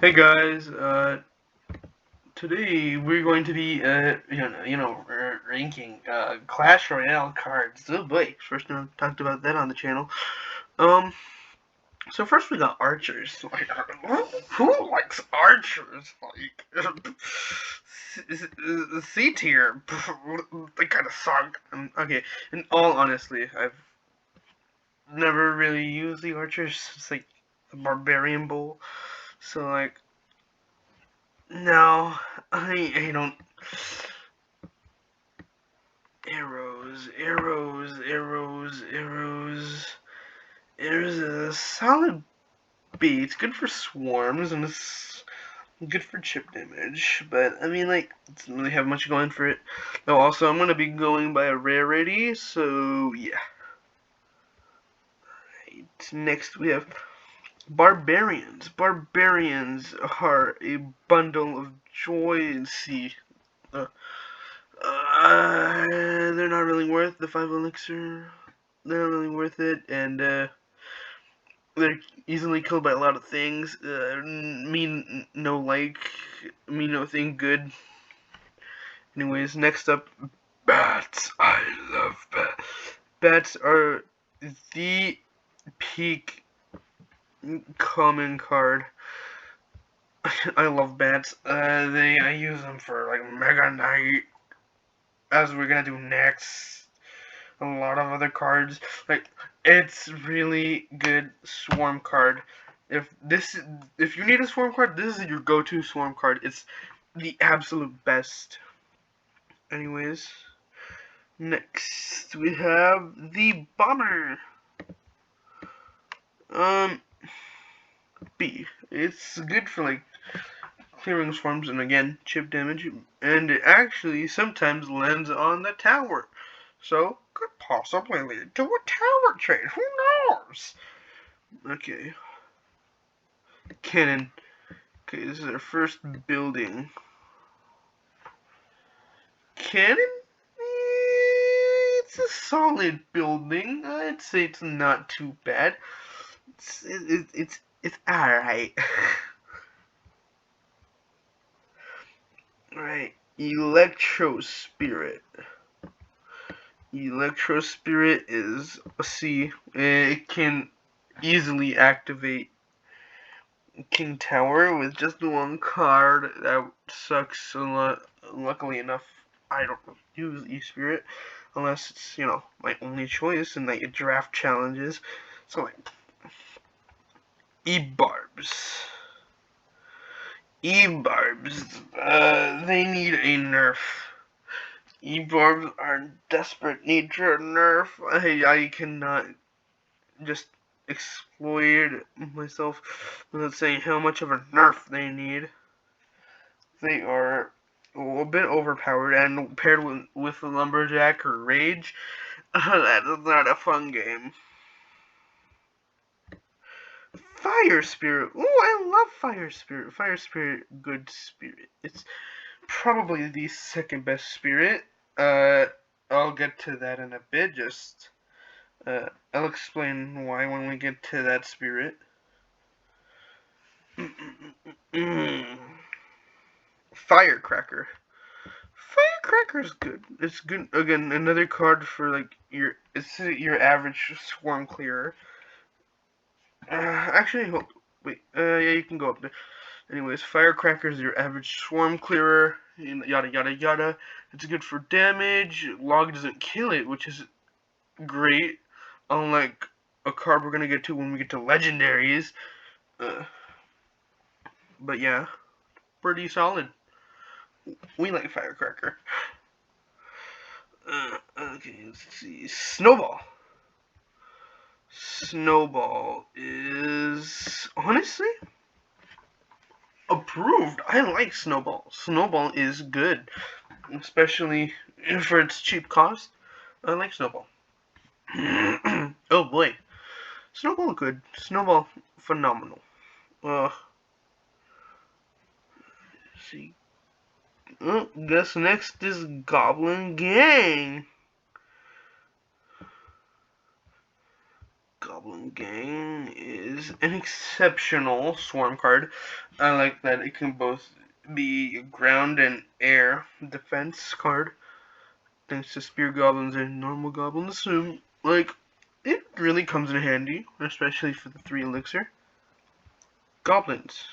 Hey guys, today we're going to be, ranking, Clash Royale cards. Oh boy, first time I've talked about that on the channel. Um, so first we got archers. Like, who likes archers? Like, C tier. They kind of suck. Okay, in all honesty, I've never really used the archers. It's like the barbarian bowl. So like, no, I don't. Arrows. Arrows is a solid bait. It's good for swarms and it's good for chip damage. But I mean, like, it doesn't really have much going for it. Though also, I'm gonna be going by a rarity, so yeah. Right. Next, we have barbarians. Barbarians are a bundle of joy and see. Uh, they're not really worth the 5 elixir. They're not really worth it, and they're easily killed by a lot of things. Mean no like, mean no thing good. Anyways, next up, bats. I love bats. Bats are the peak common card. I love bats. I use them for like Mega Knight, as we're gonna do next. A lot of other cards. Like, it's really good swarm card. If you need a swarm card, this is your go-to swarm card. It's the absolute best. Anyways, next we have the bomber. Um, B. It's good for like clearing swarms and again chip damage, and it actually sometimes lands on the tower. So could possibly lead to a tower trade. Who knows? Okay, cannon. Okay, this is our first building. Cannon? It's a solid building. I'd say it's not too bad. It's alright. Right. Electro Spirit. Electro Spirit is a C. It can easily activate King Tower with just one card. That sucks a lot. Luckily enough, I don't use E-Spirit unless it's, my only choice in like draft challenges. So like E-Barbs. E-Barbs, they need a nerf. E-Barbs are in desperate need for a nerf. I cannot just exploit myself without saying how much of a nerf they need. They are a little bit overpowered, and paired with the Lumberjack or Rage, that is not a fun game. Fire Spirit. Ooh, I love Fire Spirit. Fire Spirit, good spirit. It's probably the second best spirit. I'll get to that in a bit. I'll explain why when we get to that spirit. Firecracker. Firecracker's good. It's good. Again, another card for like your average swarm clearer. Actually, wait. Yeah, you can go up there. Anyways, Firecracker's your average swarm clearer. Yada yada yada. It's good for damage. Log doesn't kill it, which is great. Unlike a card we're gonna get to when we get to legendaries. Uh, but yeah, pretty solid. We like Firecracker. Okay, let's see. Snowball. Snowball is honestly approved. I like Snowball. Snowball is good, especially for its cheap cost. I like Snowball. Oh boy, Snowball good. Snowball phenomenal. Let's see. Guess next is Goblin Gang. Goblin Gang is an exceptional swarm card. I like that it can both be ground and air defense card, thanks to spear goblins and normal goblins. So, like, it really comes in handy, especially for the 3 elixir. Goblins.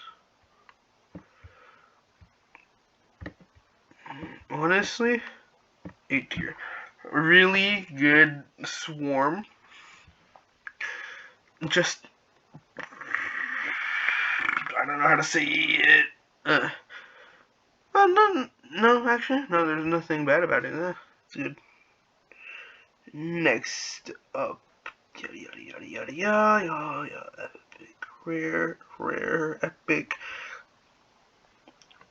Honestly, A tier. Really good swarm. Just, I don't know how to say it. No, actually, no, there's nothing bad about it. It's good. Next up, yada yada yada yada yada yada. Epic, rare, epic,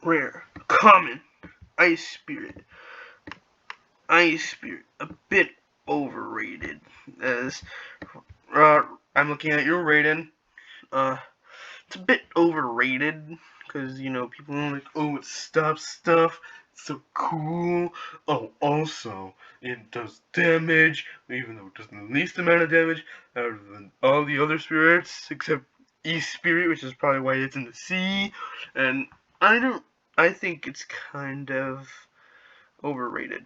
rare, common, ice spirit. Ice spirit, a bit overrated. As I'm looking at your rating, it's a bit overrated because people are like, oh, it stops stuff. It's so cool. Oh, also it does damage, even though it does the least amount of damage out of all the other spirits except East Spirit, which is probably why it's in the sea. And I think it's kind of overrated.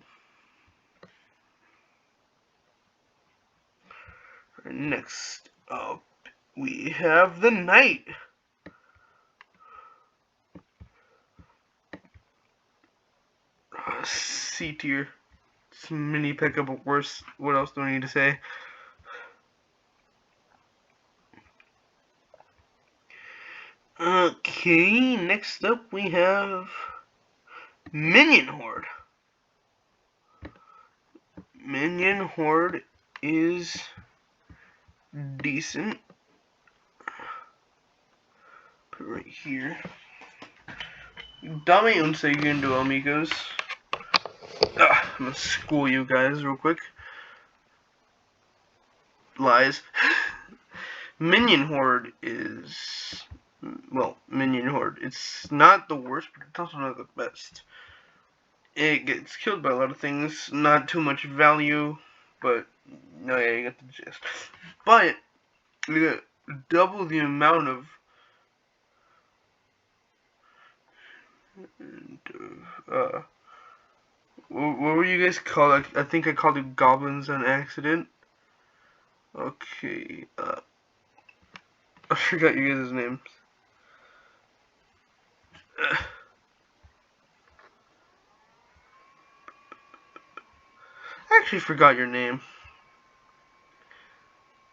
Next up, we have the Knight. C tier. It's mini pickup, but worse. What else do I need to say? Okay, next up we have Minion Horde. Minion Horde is decent. Put it right here. Dame un segundo, amigos. I'm gonna school you guys real quick. Lies. Minion Horde is... Well, Minion Horde. It's not the worst, but it's also not the best. It gets killed by a lot of things. Not too much value, but... No, yeah, you get the gist. But, you get double the amount of... what were you guys called? I think I called it goblins on accident. Okay, I forgot you guys' names. I actually forgot your name.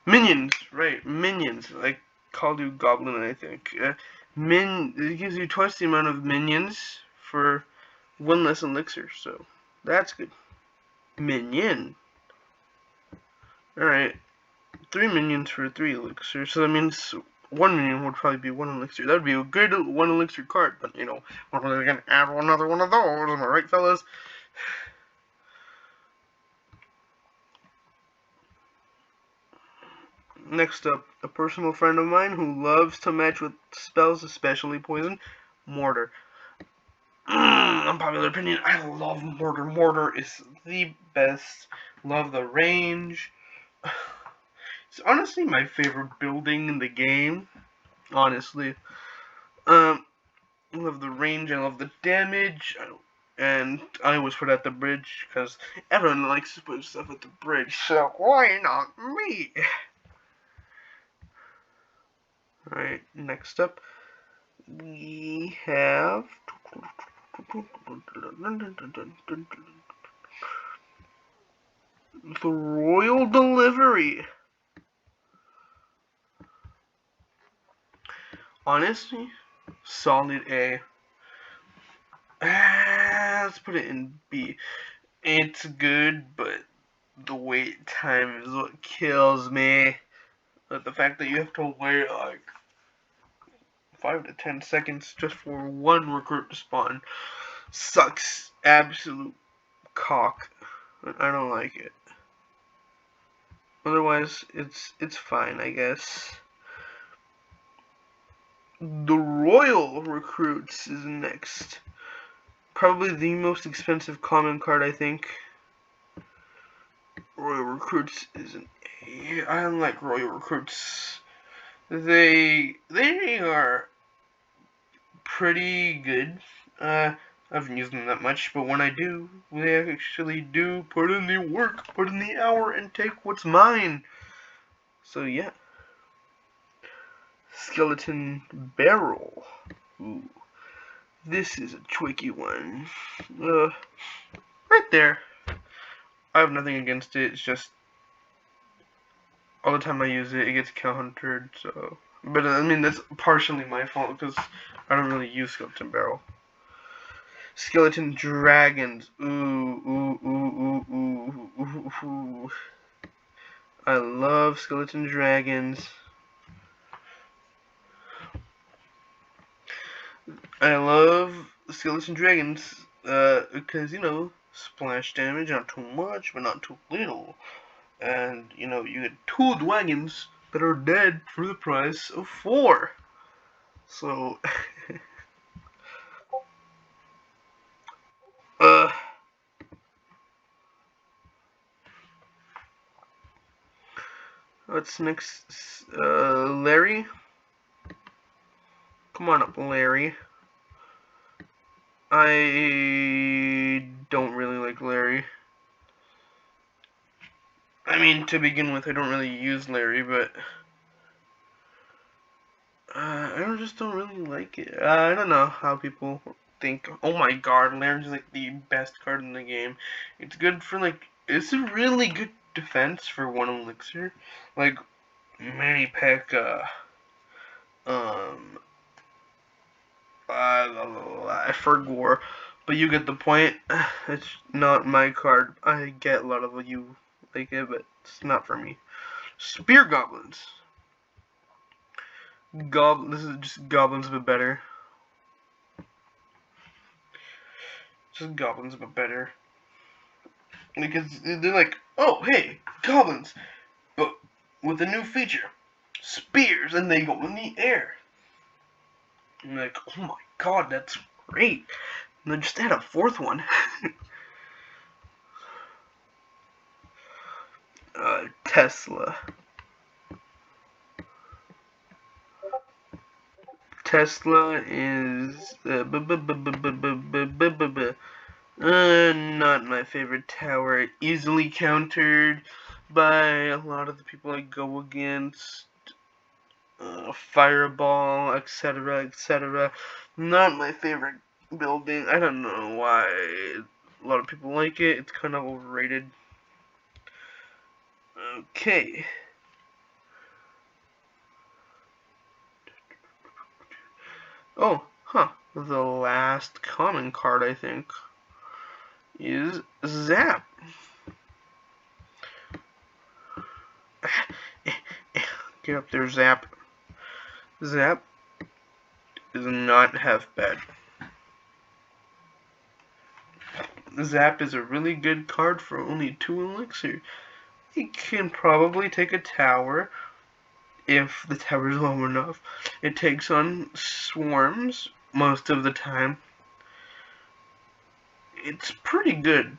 Minions, right? Minions. I called you goblin, I think. It gives you twice the amount of minions for 1 less elixir, so that's good. Minion. Alright. 3 minions for 3 elixir, so that means 1 minion would probably be 1 elixir. That would be a good 1 elixir card, but we're really gonna add another one of those, am I right, fellas? Next up, a personal friend of mine who loves to match with spells, especially poison, Mortar. Unpopular opinion, I love Mortar. Mortar is the best. Love the range. It's honestly my favorite building in the game. Honestly. I love the range, I love the damage, and I always put at the bridge, because everyone likes to put stuff at the bridge, so why not me? Alright, next up, we have... the Royal Delivery. Honestly, solid A. Let's put it in B. It's good, but the wait time is what kills me. But the fact that you have to wait like 5 to 10 seconds just for one recruit to spawn sucks. Absolute cock. I don't like it. Otherwise, it's fine, I guess. The Royal Recruits is next. Probably the most expensive common card, I think. Royal Recruits isn't. I don't like Royal Recruits. They are pretty good. I haven't used them that much, but when I do, they actually do put in the work, put in the hour, and take what's mine. So yeah. Skeleton Barrel. Ooh. This is a tricky one. Right there. I have nothing against it. It's just all the time I use it, it gets countered. So, but I mean that's partially my fault because I don't really use Skeleton Barrel. Skeleton Dragons. Ooh. I love Skeleton Dragons. I love Skeleton Dragons because, you know, splash damage, not too much, but not too little. And, you know, you get 2 dragons that are dead for the price of 4. So, uh, what's next? Larry? Come on up, Larry. I don't really like Larry. I mean, to begin with, I don't really use Larry, but I just don't really like it. I don't know how people think, oh my god, Larry's like the best card in the game. It's good for like, it's a really good defense for 1 elixir. Like, Mary P.E.K.K.A. I forgot, but you get the point. It's not my card. I get a lot of you like it, but it's not for me. Spear Goblins. This is just goblins but better. Just goblins but better. Because they're like, oh hey, goblins, but with a new feature, spears, and they go in the air. And you're like, oh my god, that's great. And then just add a 4th one. Tesla. Tesla is not my favorite tower. Easily countered by a lot of the people I go against. Fireball, etc., etc. Not my favorite building. I don't know why a lot of people like it. It's kind of overrated. Okay. Oh, huh. The last common card, I think, is Zap. Get up there, Zap. Zap is not half bad. Zap is a really good card for only 2 elixir. It can probably take a tower if the tower is low enough. It takes on swarms most of the time. It's pretty good.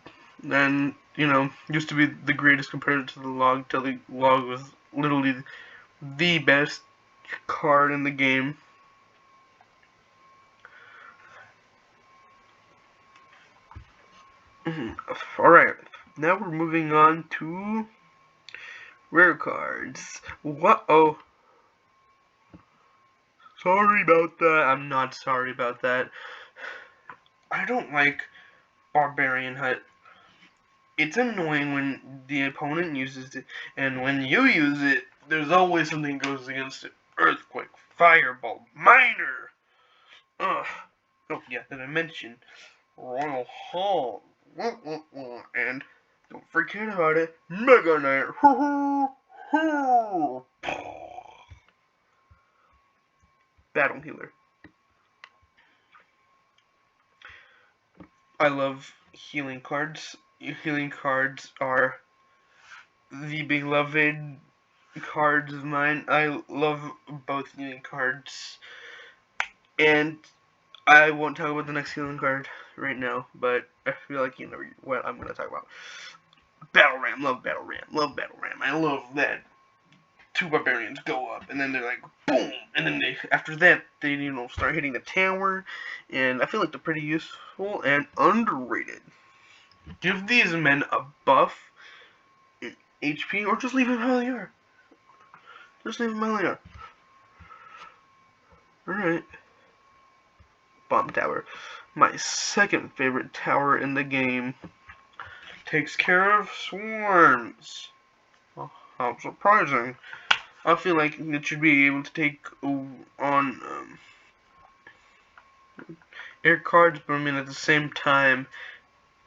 And, you know, used to be the greatest compared to the log, till the log was literally the best card in the game. Alright, now we're moving on to rare cards. What? Oh. Sorry about that. I'm not sorry about that. I don't like Barbarian Hut. It's annoying when the opponent uses it, and when you use it, there's always something that goes against it. Earthquake, Fireball, Miner! Ugh. Oh, yeah, did I mention Royal Hall? And don't forget about it, Mega Knight! Battle Healer. I love healing cards. Healing cards are the beloved cards of mine. I love both healing cards. And I won't talk about the next healing card right now, but I feel like you know what I'm going to talk about. Battle Ram, love Battle Ram, love Battle Ram. I love that two barbarians go up, and then they're like, boom, and then after that, they, start hitting the tower, and I feel like they're pretty useful and underrated. Give these men a buff in HP, or just leave them how they are. Just leave them how they are. Alright. Bomb Tower. My second favorite tower in the game. Takes care of swarms. Oh, how surprising. I feel like it should be able to take on air cards, but I mean at the same time,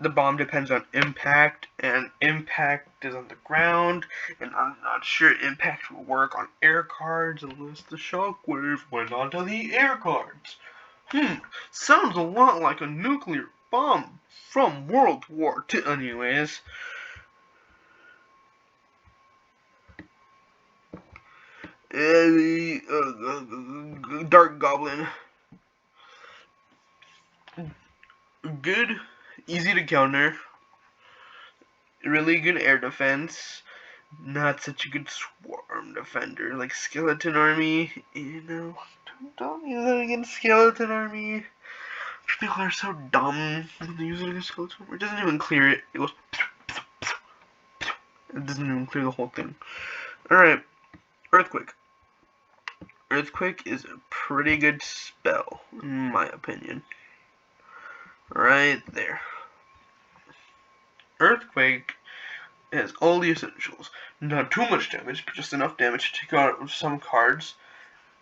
the bomb depends on impact, and impact is on the ground, and I'm not sure impact will work on air cards unless the shockwave went onto the air cards. Sounds a lot like a nuclear bomb from World War II, anyways. Dark Goblin. Good, easy to counter. Really good air defense. Not such a good swarm defender like Skeleton Army. Don't use it against Skeleton Army. People are so dumb when they use it against Skeleton Army. It doesn't even clear it. It goes. It doesn't even clear the whole thing. Alright. Earthquake. Earthquake is a pretty good spell, in my opinion. Right there. Earthquake has all the essentials. Not too much damage, but just enough damage to take out some cards.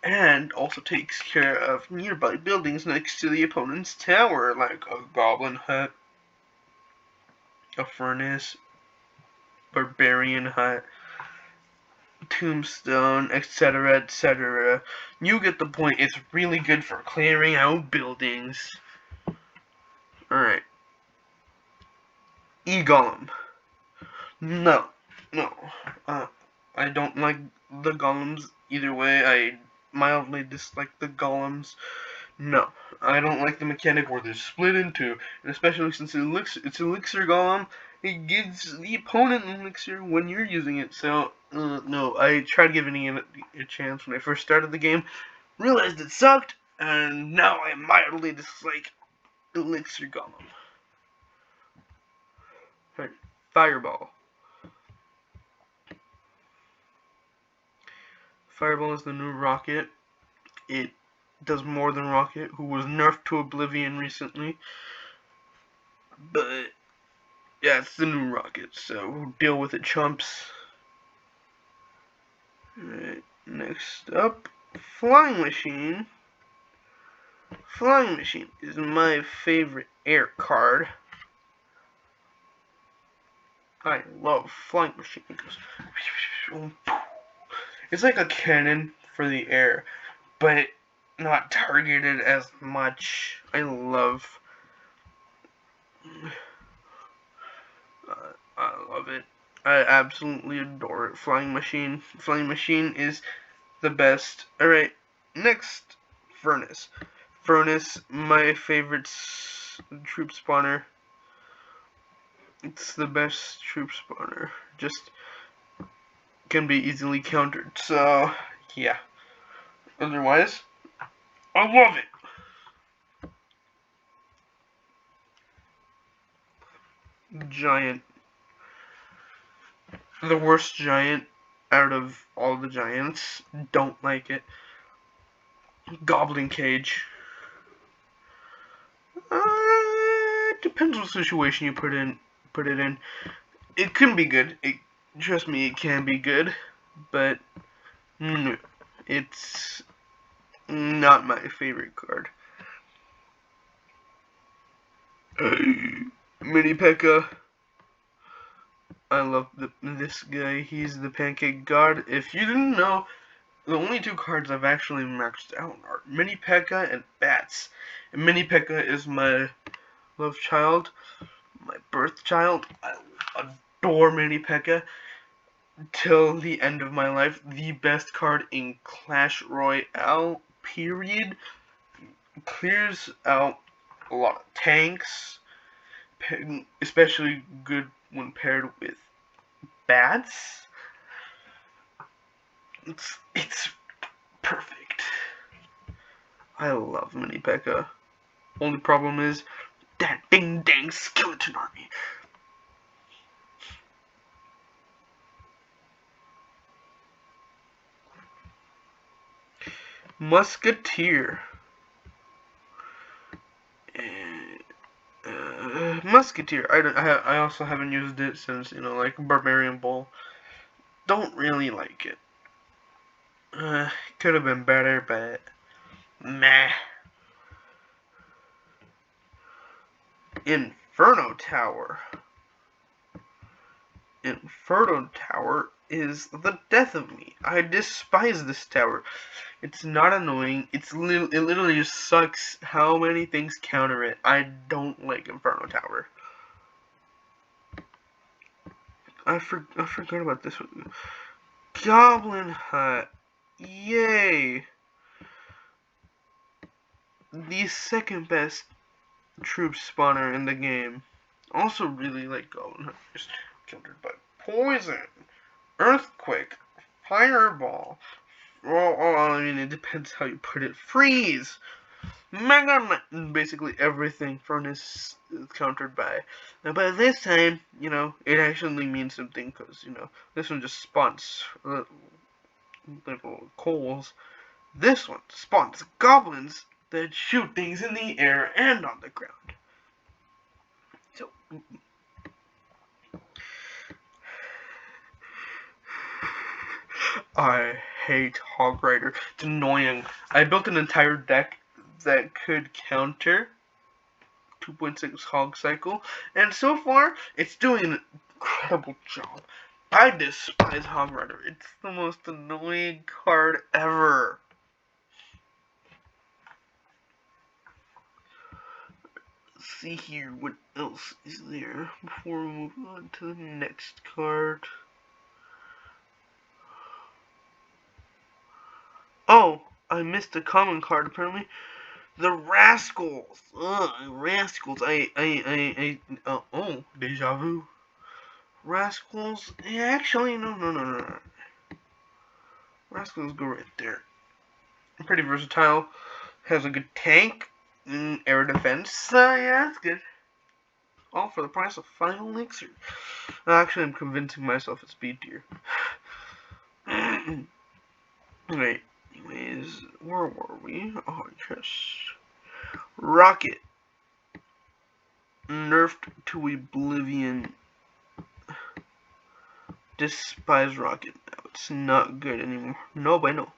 And also takes care of nearby buildings next to the opponent's tower, like a goblin hut, a furnace, barbarian hut, tombstone, etc., etc. You get the point. It's really good for clearing out buildings. Alright. E-Golem. No. I don't like the golems either way. I mildly dislike the golems. No. I don't like the mechanic where they're split in two. And especially since it's elixir golem, it gives the opponent elixir when you're using it. So, no. I tried giving it a chance when I first started the game. Realized it sucked. And now I mildly dislike elixir golem. Right. Fireball. Fireball is the new Rocket. It does more than Rocket, who was nerfed to oblivion recently. But, yeah, it's the new Rocket, so deal with it, chumps. Alright, next up, Flying Machine. Flying Machine is my favorite air card. I love Flying Machine. It goes... It's like a cannon for the air, but not targeted as much. I love it. I absolutely adore it. Flying Machine. Flying Machine is the best. Alright, next, Furnace. Furnace, my favorite troop spawner. It's the best troop spawner. Just can be easily countered. So, yeah. Otherwise, I love it. Giant. The worst giant out of all the giants. Don't like it. Goblin Cage. It depends what situation you put it in. It can be good. Trust me, it can be good, but it's not my favorite card. Mini P.E.K.K.A. I love this guy. He's the Pancake God. If you didn't know, the only two cards I've actually maxed out are Mini P.E.K.K.A. and Bats. And Mini P.E.K.K.A. is my love child, my birth child. I adore Mini P.E.K.K.A. till the end of my life. The best card in Clash Royale, period. Clears out a lot of tanks, especially good when paired with bats. It's perfect. I love Mini P.E.K.K.A. Only problem is that ding dang skeleton army. Musketeer. Musketeer. I also haven't used it since, like Barbarian Bull. Don't really like it. Could have been better, but meh. Inferno Tower. Inferno Tower is the death of me. I despise this tower. It's not annoying. It literally just sucks how many things counter it. I don't like Inferno Tower. I forgot about this one. Goblin Hut. Yay. The second best troop spawner in the game. Also really like Goblin Hut. Just countered by poison, earthquake, fireball. Well, I mean, it depends how you put it. Freeze, Mega Man. Basically everything Furnace is countered by. And by this time, it actually means something because, this one just spawns little coals. This one spawns goblins that shoot things in the air and on the ground. So, I hate Hog Rider. It's annoying. I built an entire deck that could counter 2.6 Hog Cycle, and so far, it's doing an incredible job. I despise Hog Rider. It's the most annoying card ever. Let's see here, what else is there before we move on to the next card. Oh, I missed a common card apparently. The Rascals. Rascals. Oh, deja vu. Rascals. Yeah, actually, no. Rascals go right there. Pretty versatile. Has a good tank. Air defense. Yeah, that's good. All for the price of 5 elixir. Actually, I'm convincing myself it's B tier. Right. Anyways, where were we? Oh, yes. Rocket. Nerfed to oblivion. Despise Rocket now. It's not good anymore. No bueno.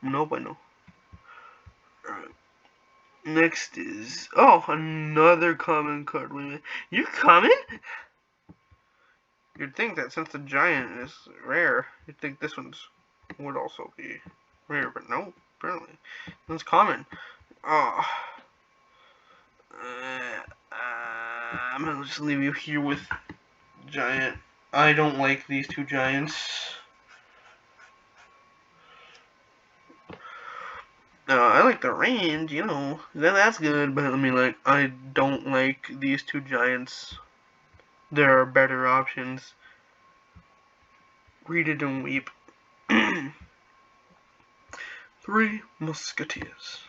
Alright. Next is... Oh, another common card. Wait a minute. You coming? You'd think that since the giant is rare, you'd think this one's would also be rare, but no, apparently. It's common. Oh. I'm gonna just leave you here with giant. I don't like these two giants. I like the range, that's good, but I mean, like, I don't like these two giants. There are better options. Read it and weep. 3 Musketeers.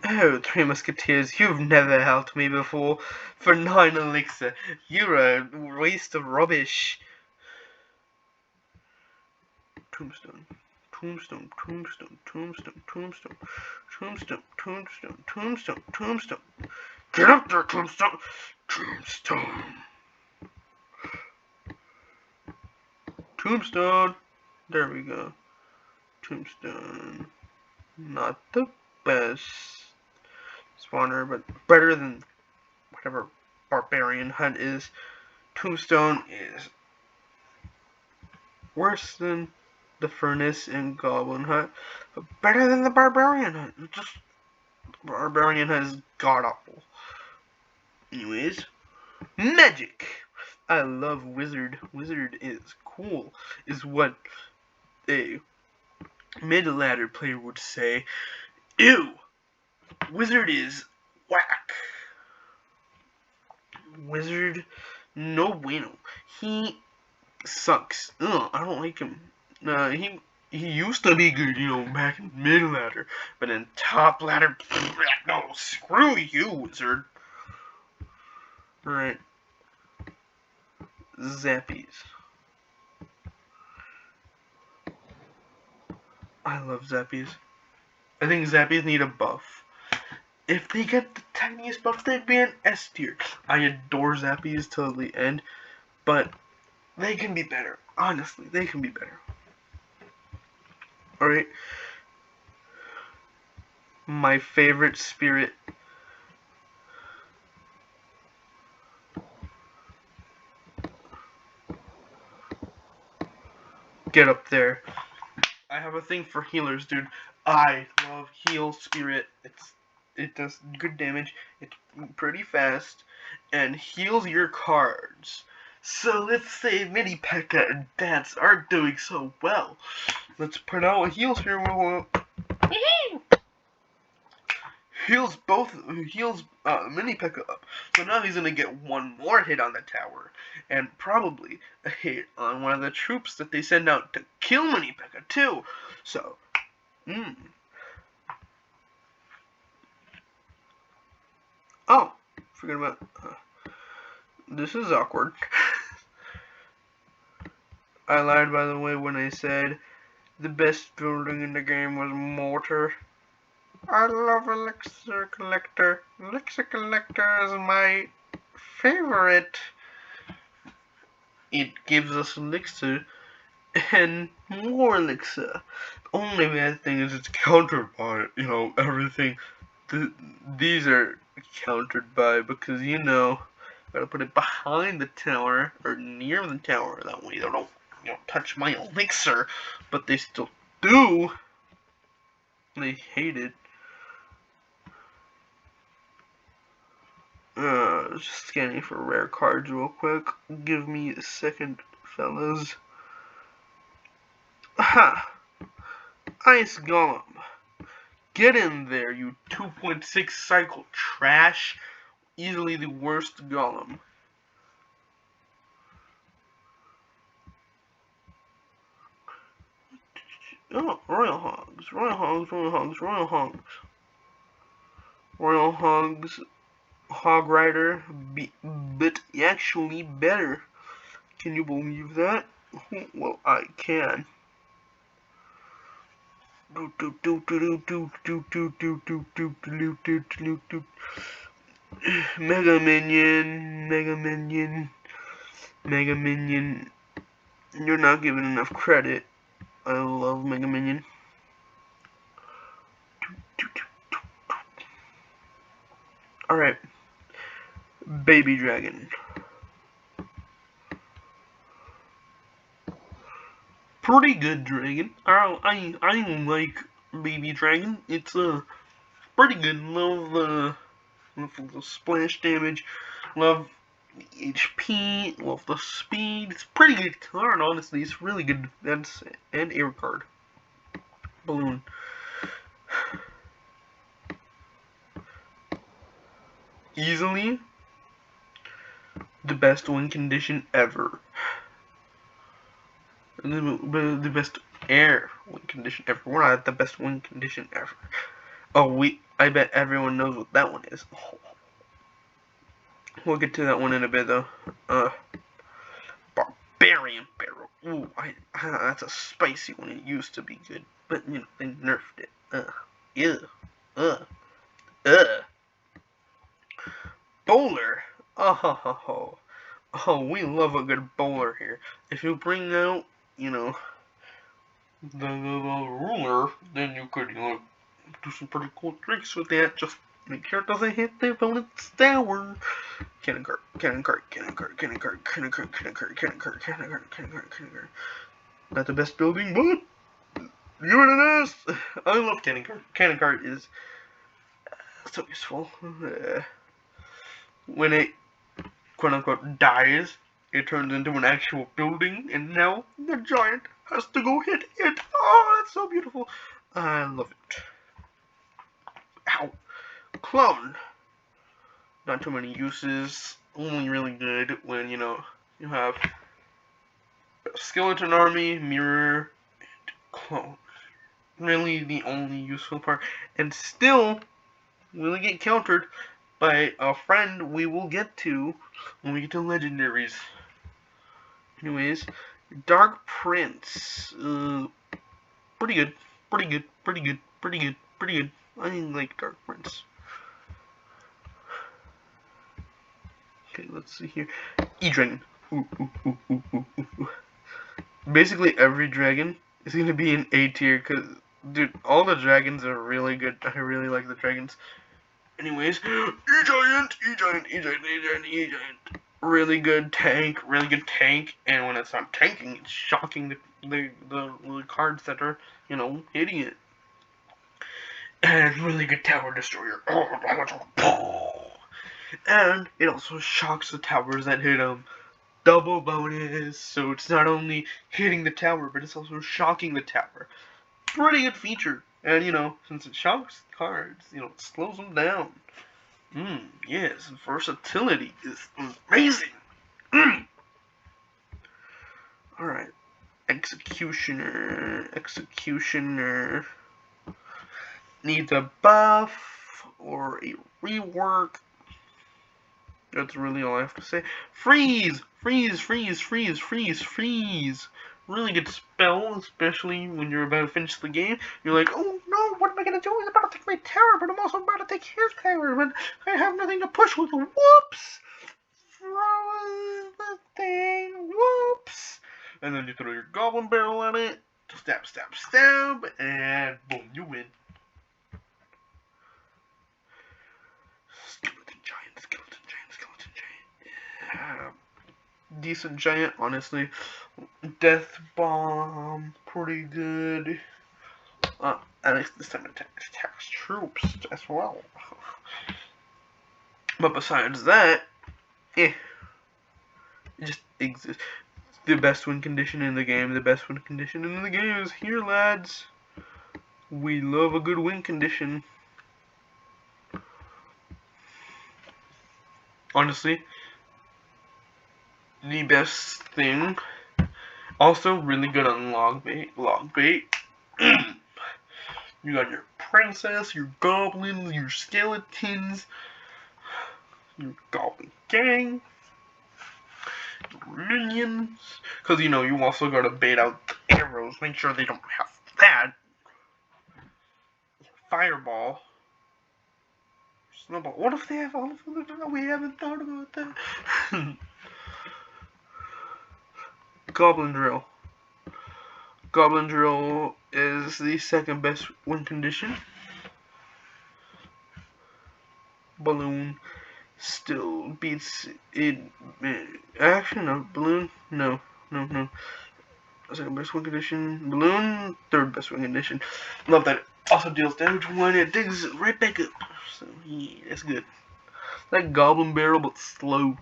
Oh, 3 Musketeers, you've never helped me before. For 9 elixir, you're a waste of rubbish. Tombstone. Get up there, Tombstone. Tombstone. There we go. Tombstone. Not the best spawner, but better than whatever Barbarian Hut is. Tombstone is worse than the Furnace and Goblin Hut, but better than the Barbarian Hut. Barbarian Hut is god awful. Anyways, Magic. I love Wizard. Wizard is cool, is what a mid-ladder player would say. Ew! Wizard is whack. Wizard, no bueno. He sucks. Ugh, I don't like him. He used to be good, back in mid ladder, but in top ladder, no, screw you, wizard. Alright, Zappies. I love Zappies. I think Zappies need a buff. If they get the tiniest buff, they'd be an S tier. I adore Zappies till the end, but they can be better. Honestly, they can be better. Alright. My favorite spirit. Get up there. I have a thing for healers, dude. I love heal spirit. It does good damage. It's pretty fast and heals your cards. So let's say Mini P.E.K.K.A. and Dance aren't doing so well. Let's put out a heal spirit. Heals Mini P.E.K.K.A. up. So now he's gonna get one more hit on the tower, and probably a hit on one of the troops that they send out to kill Mini P.E.K.K.A. too. So, Oh, forget about. This is awkward. I lied, by the way, when I said the best building in the game was mortar. I love Elixir Collector. Elixir Collector is my favorite. It gives us elixir and more elixir. The only bad thing is it's countered by, everything. These are countered by because, gotta put it behind the tower or near the tower. That way they don't, touch my elixir. But they still do. They hate it. Just scanning for rare cards real quick. Give me a second, fellas. Aha! Ice Golem. Get in there, you 2.6 cycle trash. Easily the worst Golem. Oh, Royal Hogs. Royal Hogs, Royal Hogs, Royal Hogs. Royal Hogs, Hog Rider, but actually better. Can you believe that? Well, I can. Mega Minion, Mega Minion, Mega Minion. You're not giving enough credit. I love Mega Minion. Alright. Baby Dragon. Pretty good dragon. I like Baby Dragon. It's pretty good. Love the splash damage. Love the HP. Love the speed. It's pretty good card, honestly. It's really good defense and air card. Balloon. Easily the best win condition ever. The best air win condition ever. We're not at the best win condition ever. Oh, I bet everyone knows what that one is. We'll get to that one in a bit, though. Barbarian Barrel. Ooh, that's a spicy one. It used to be good, but, they nerfed it. Bowler. Oh, we love a good bowler here. If you bring out, the ruler, then you could, do some pretty cool tricks with that. Just make sure it doesn't hit the opponent's tower. Cannon cart, cannon cart, cannon cart, cannon cart, cannon cart, cannon cart, cannon cart, cannon cart, cannon cart, cannon cart. Not the best building, but give it an S. I love cannon cart. Cannon cart is so useful. When it quote unquote dies, it turns into an actual building, and now the giant has to go hit it. Oh, that's so beautiful. I love it. Ow. Clone. Not too many uses. Only really good when, you have skeleton army, mirror, and clone. Really the only useful part. And still, will get countered by a friend we will get to when we get to legendaries. Anyways, Dark Prince. Pretty good. Pretty good. Pretty good. Pretty good. Pretty good. I like Dark Prince. Okay, let's see here. E-Dragon. Basically every dragon is going to be in A tier, because, dude, all the dragons are really good. I really like the dragons. Anyways, E-Giant, E-Giant, E-Giant, E-Giant, E-Giant. Really good tank, and when it's not tanking, it's shocking the cards that are, hitting it. And really good tower destroyer. And it also shocks the towers that hit them. Double bonus, so it's not only hitting the tower, but it's also shocking the tower. Pretty good feature. And, since it shocks cards, it slows them down. Yes, versatility is amazing. Alright. Executioner. Needs a buff or a rework. That's really all I have to say. Freeze! Freeze! Really good spell, especially when you're about to finish the game. You're like, oh no, what am I gonna do? I'm about to take my tower, but I'm also about to take his tower, but I have nothing to push with. Whoops! Throw the thing. Whoops! And then you throw your goblin barrel at it. Stab, and boom, you win. Skeleton giant. Decent giant, honestly. Death bomb, pretty good. At least this time it attacks troops as well. But besides that, it just exists. The best win condition in the game. The best win condition in the game is here, lads. We love a good win condition. Honestly, the best thing. Also, really good on log bait. You got your princess, your goblins, your skeletons, your goblin gang, your minions. Because, you also gotta bait out the arrows. Make sure they don't have that. Fireball. Snowball. What if they have all of them? We haven't thought about that. Goblin Drill. Goblin Drill is the second best win condition. Balloon still beats it. Actually, no. Balloon, no. Second best win condition. Balloon, third best win condition. Love that it also deals damage when it digs right back up. So, yeah, that's good. Like Goblin Barrel, but slow.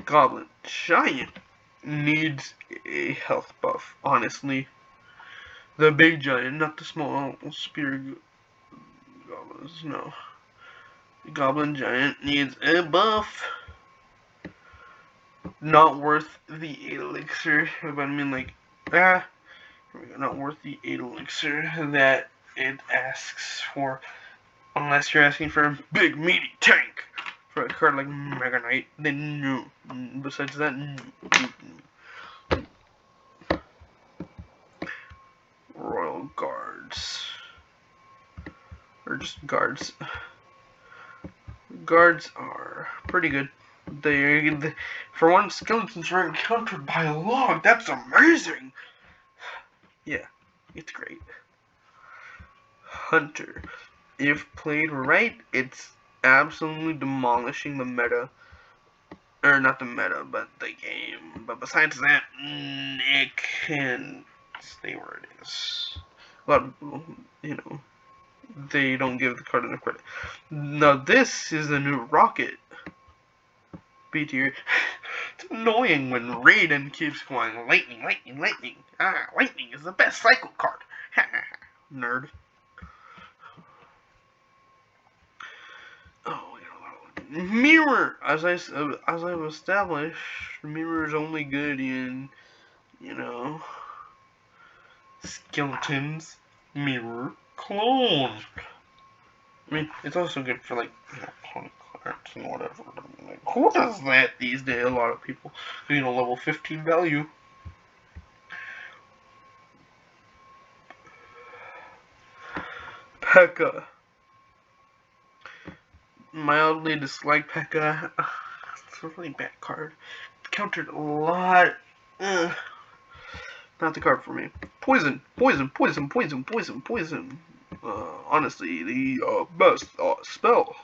Goblin Giant needs a health buff, honestly. The big giant, not the small spear goblins, no. The Goblin Giant needs a buff. Not worth the 8 elixir, but I mean, like, not worth the 8 elixir that it asks for, unless you're asking for a big meaty tank. For a card like Mega Knight, then no. Besides that, no. Royal Guards. Or just guards. Guards are pretty good. For one, skeletons are encountered by a log. That's amazing! Yeah, it's great. Hunter. If played right, it's absolutely demolishing the meta. Or not the meta, but the game. But besides that, it can stay where it is. A lot of people, they don't give the card enough credit. Now this is the new Rocket. B tier. It's annoying when Raiden keeps going, lightning. Lightning is the best cycle card. Nerd. Oh, we got a lot of Mirror, as I've established, Mirror is only good in, you know, skeletons. Mirror clone. I mean, it's also good for like, pony cards and whatever. I mean, like, who does that these days? A lot of people, level 15 value. P.E.K.K.A. Mildly dislike P.E.K.K.A. It's a really bad card. Countered a lot. Ugh. Not the card for me. Poison. Honestly, the best spell.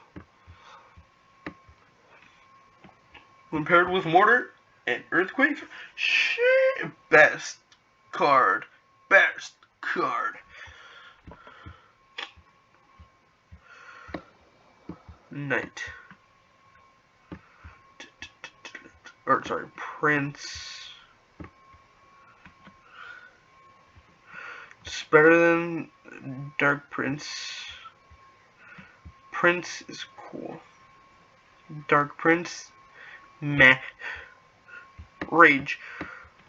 When paired with Mortar and Earthquake, shit, best card. Best card. Knight. Or, sorry, Prince. It's better than Dark Prince. Prince is cool. Dark Prince, meh. Rage.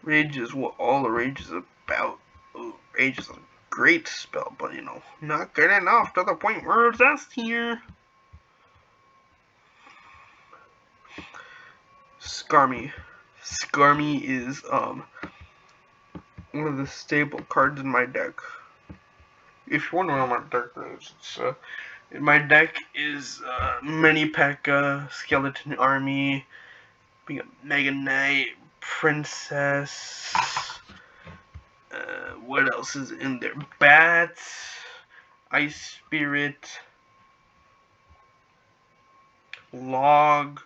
Rage is what all the rage is about. Ooh, Rage is a great spell, but not good enough to the point where it's S tier. Skarmy. Skarmy is one of the staple cards in my deck. If you're wondering what my deck is, my deck is Mini P.E.K.K.A, Skeleton Army, being a Mega Knight, Princess. What else is in there? Bats, Ice Spirit, Log.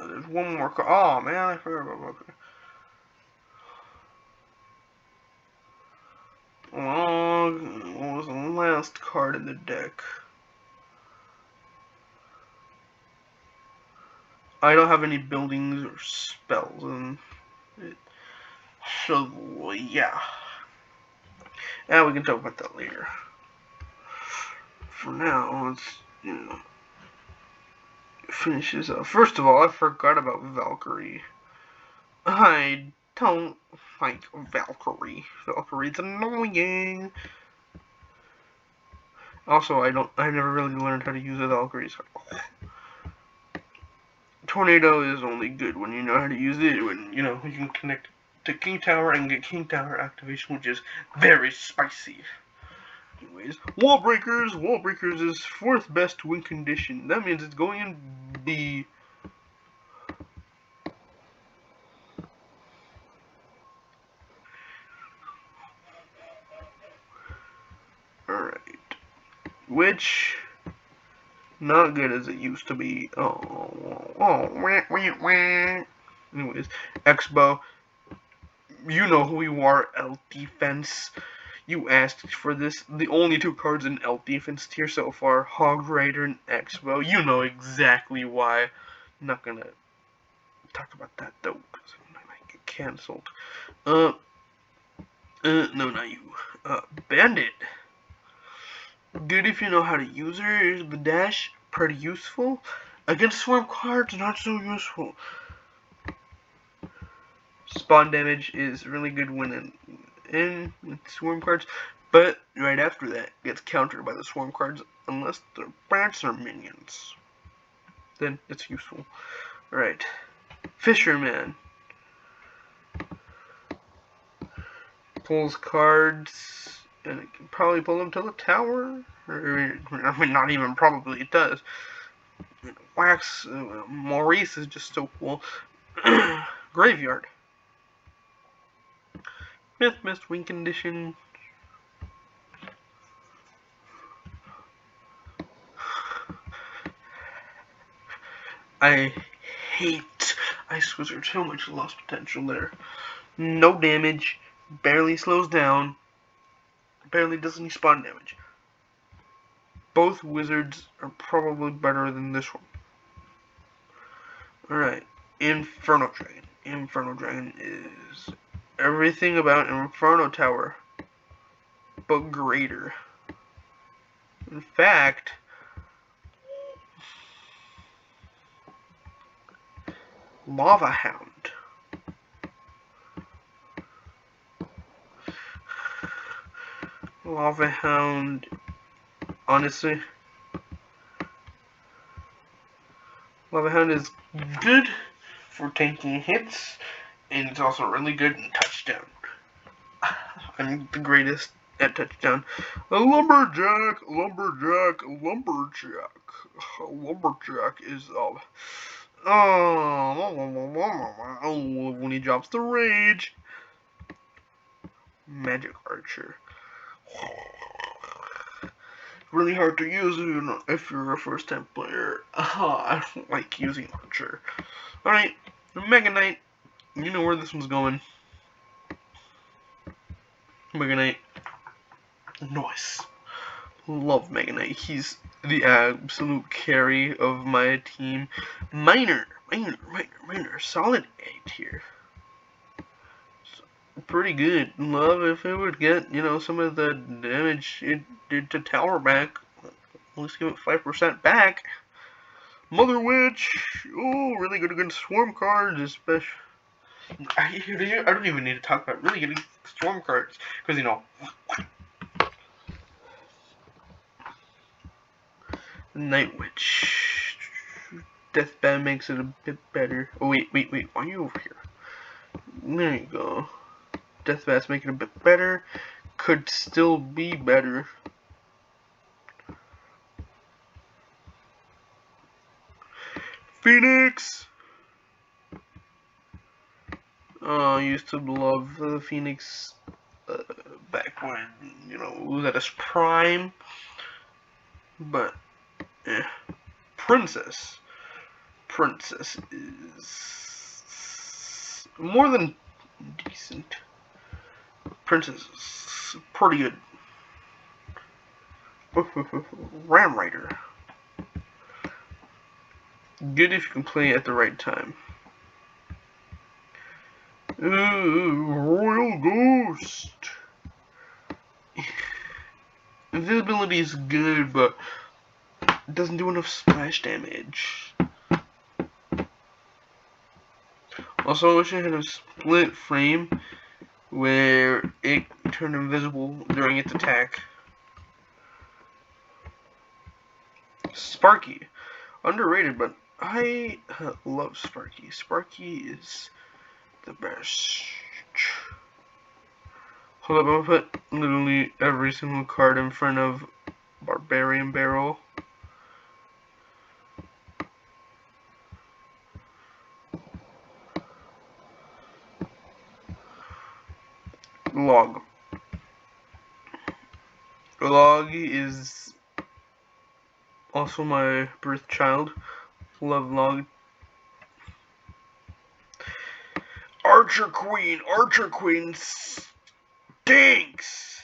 There's one more card. Oh man, I forgot about that. Log. What was the last card in the deck? I don't have any buildings or spells in it. So, yeah. We can talk about that later. For now, let's, finish this up. First of all, I forgot about Valkyrie. I don't like Valkyrie. Valkyrie's annoying. Also, I never really learned how to use a Valkyrie, so. Tornado is only good when you know how to use it, when, you can connect to King Tower and get King Tower activation, which is very spicy. Anyways, Wall Breakers. Wall Breakers is 4th best win condition. That means it's going in B. Alright. Which, not good as it used to be. Anyways, Expo. You know who you are, L Defense. You asked for this. The only 2 cards in L Defense tier so far, Hog Rider and Expo. You know exactly why. I'm not gonna talk about that though, because I might get cancelled. No, not you. Bandit. Good if you know how to use her. The dash, pretty useful. Against swarm cards, not so useful. Spawn damage is really good when in swarm cards, but right after that gets countered by the swarm cards unless they're bats or minions. Then it's useful. Alright. Fisherman. Pulls cards, and it can probably pull them to the tower. I mean, not even probably, it does. Wax, Maurice is just so cool. Graveyard. 5th best win condition. I hate Ice Wizard so much. Lost potential there. No damage, barely slows down, barely does any spawn damage. Both wizards are probably better than this one. Alright, Inferno Dragon. Inferno Dragon is everything about Inferno Tower, but greater. In fact, Lava Hound. Lava Hound, honestly, Lava Hound is good for tanking hits, and it's also really good in touchdown. I'm the greatest at touchdown. A lumberjack, lumberjack, lumberjack. Lumberjack is when he drops the rage. Magic Archer. Really hard to use if you're a first time player. I don't like using Archer. Alright, Mega Knight. You know where this one's going. Mega Knight. Nice. Love Mega Knight. He's the absolute carry of my team. Minor. Solid A tier. Pretty good. Love if it would get, some of the damage it did to Tower back. At least give it 5% back. Mother Witch. Oh, really good against Swarm cards, especially. I don't even need to talk about really good Swarm cards. Because, Night Witch. Deathbat makes it a bit better. Oh, wait. Why are you over here? There you go. Deathbat's making it a bit better. Could still be better. Phoenix! I used to love the Phoenix back when, it was at its prime. But, Princess is more than decent. Princess is pretty good. Ram Rider. Good if you can play it at the right time. Royal Ghost. Invisibility is good, but it doesn't do enough splash damage. Also, I wish I had a split frame where it turned invisible during its attack. Sparky. Underrated, but I love Sparky. Sparky is the best. Hold up, I'm gonna put literally every single card in front of Barbarian Barrel. Log. Log is also my birth child. Love Log. Archer Queen stinks!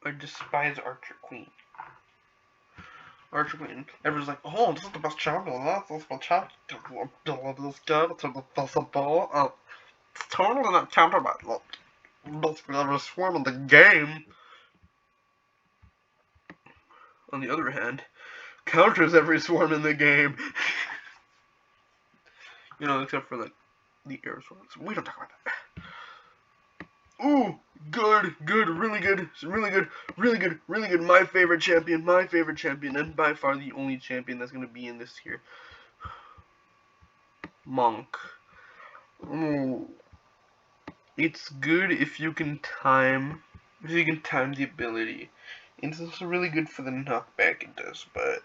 I despise Archer Queen. Everyone's like, oh, this is the best champion, this is the champion, this good, it's invisible, it's totally not counterable, best ever swarm in the game. On the other hand, counters every swarm in the game. Except for, the air swarms. We don't talk about that. Ooh, good, really good, my favorite champion, and by far the only champion that's gonna be in this tier. Monk. Ooh. It's good if you can time the ability. It's also really good for the knockback it does, but,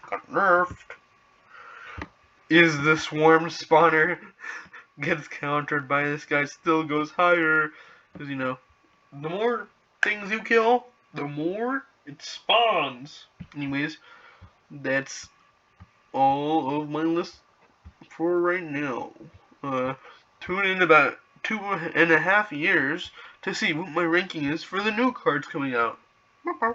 got nerfed. Is the swarm spawner gets countered by this guy still goes higher. Because, the more things you kill, the more it spawns. Anyways, that's all of my list for right now. Tune in about 2.5 years to see what my ranking is for the new cards coming out. Bye-bye.